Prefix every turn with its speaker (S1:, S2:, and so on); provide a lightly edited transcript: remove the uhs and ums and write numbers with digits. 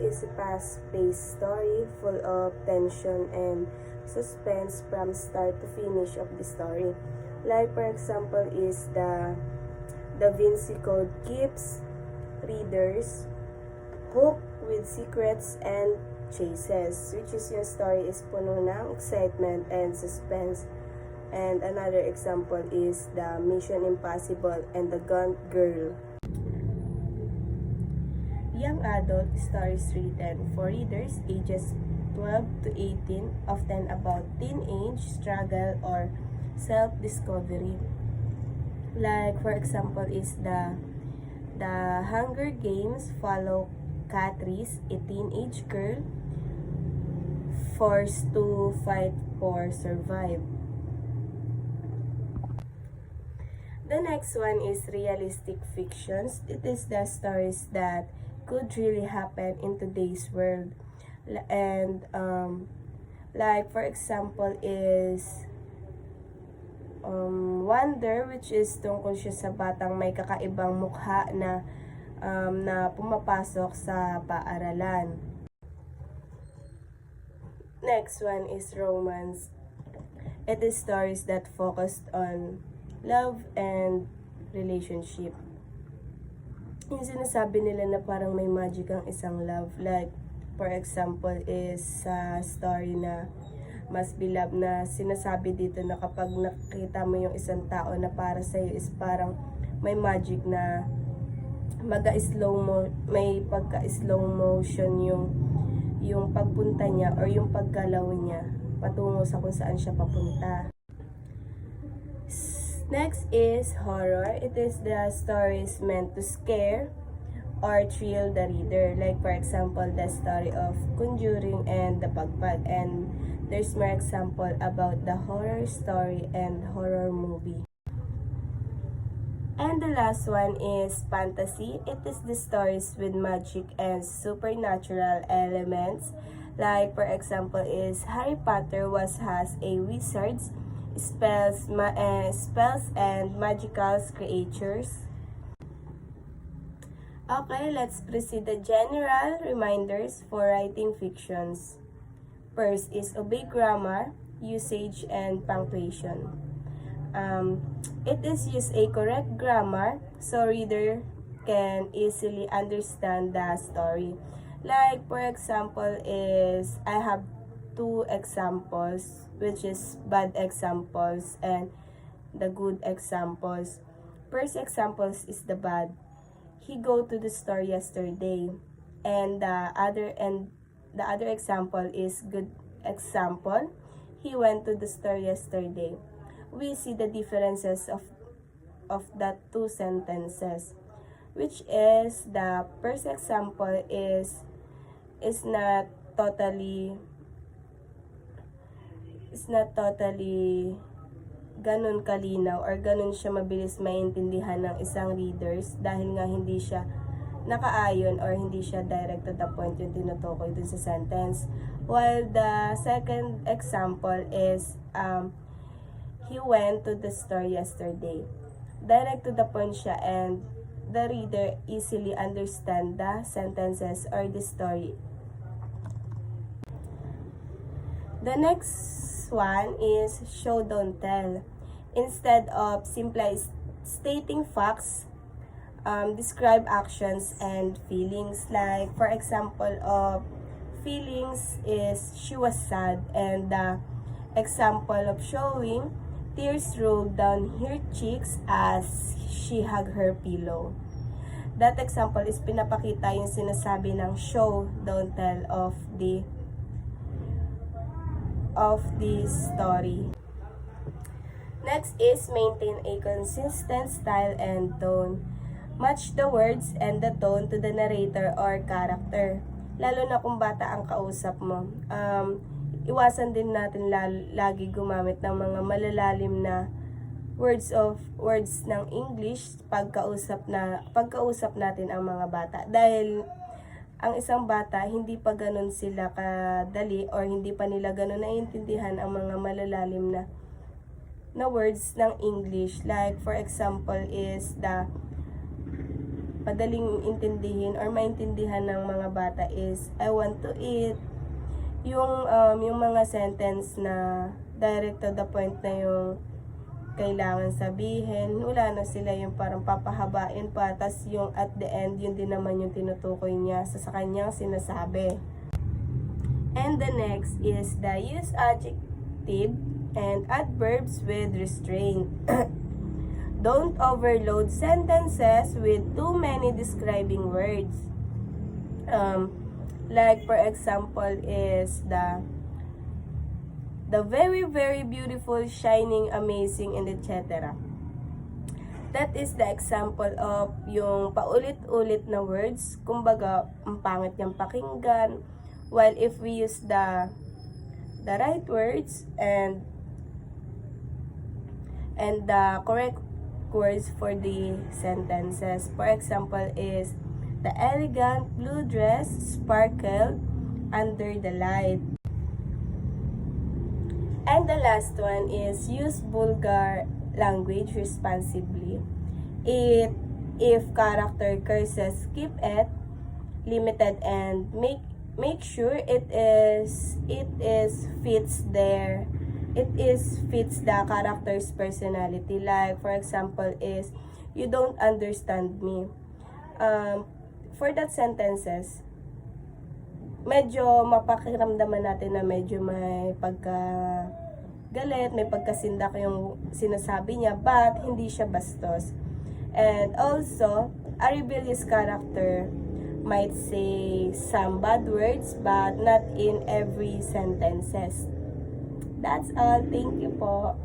S1: is a fast-paced story full of tension and suspense from start to finish of the story. Like for example is the Da Vinci Code keeps readers hooked with secrets and chases, which is yung story is puno ng excitement and suspense. And another example is the Mission Impossible and the Gaunt Girl. Young adult stories written for readers ages 12 to 18, often about teenage struggle or self-discovery. Like for example is the Hunger Games follow Catrice, a teenage girl forced to fight for survive. The next one is realistic fictions. It is the stories that could really happen in today's world. And like for example is Wonder, which is tungkol siya sa batang may kakaibang mukha na na pumapasok sa paaralan. Next one is romance. It is stories that focused on love and relationship. Yung sinasabi nila na parang may magic ang isang love. Like, for example, is sa story na Must Be Loved na sinasabi dito na kapag nakita mo yung isang tao na para sa'yo is parang may magic na may pagka-slow motion yung pagpunta niya or yung paggalaw niya patungo sa kung saan siya papunta. Next is horror. It is the stories meant to scare or thrill the reader. Like for example, the story of Conjuring and the Pagpag. And there's more example about the horror story and horror movie. And the last one is fantasy. It is the stories with magic and supernatural elements. Like for example is Harry Potter has a wizards, spells and magical creatures. Okay, let's proceed the general reminders for writing fictions. First is obey grammar, usage, and punctuation. It is use a correct grammar so reader can easily understand the story. Like for example is I have two examples, which is bad examples and the good examples. First examples is the bad. He go to the store yesterday, and the other example is good example. He went to the store yesterday. We see the differences of the two sentences, which is the first example is not totally ganun kalinaw or ganun siya mabilis maintindihan ng isang readers dahil nga hindi siya nakaayon or hindi siya direct to the point yung tinutukoy dun sa sentence. While the second example is he went to the store yesterday. Direct to the point siya and the reader easily understand the sentences or the story. The next one is show don't tell. Instead of simply stating facts, describe actions and feelings. Like for example of feelings is she was sad, and the example of showing, tears rolled down her cheeks as she hugged her pillow. That example is pinapakita yung sinasabi ng show don't tell of the story. Next is maintain a consistent style and tone. Match the words and the tone to the narrator or character. Lalo na kung bata ang kausap mo. Iwasan din natin lagi gumamit ng mga malalalim na words ng English pagkausap natin ang mga bata. Dahil ang isang bata, hindi pa ganun sila kadali or hindi pa nila ganun naiintindihan ang mga malalalim na words ng English. Like for example is madaling intindihin or maintindihan ng mga bata is I want to eat. Yung mga sentence na direct to the point na yung kailangan sabihin, wala na sila yung parang papahabain pa, tas yung at the end, yun din naman yung tinutukoy niya sa kanyang sinasabi. And the next is the use adjective and adverbs with restraint. Don't overload sentences with too many describing words. Like for example is the very, very beautiful, shining, amazing, and etc. That is the example of yung paulit-ulit na words. Kumbaga, ang pangit niyang pakinggan. While if we use the right words and the correct words for the sentences. For example is, the elegant blue dress sparkled under the light. And the last one is use vulgar language responsibly. If character curses, keep it limited and make sure it fits the character's personality. Like for example is, you don't understand me. For that sentences, medyo mapakiramdaman natin na medyo may pagka-galit, may pagkasindak yung sinasabi niya, but hindi siya bastos. And also, a rebellious character might say some bad words, but not in every sentences. That's all. Thank you po.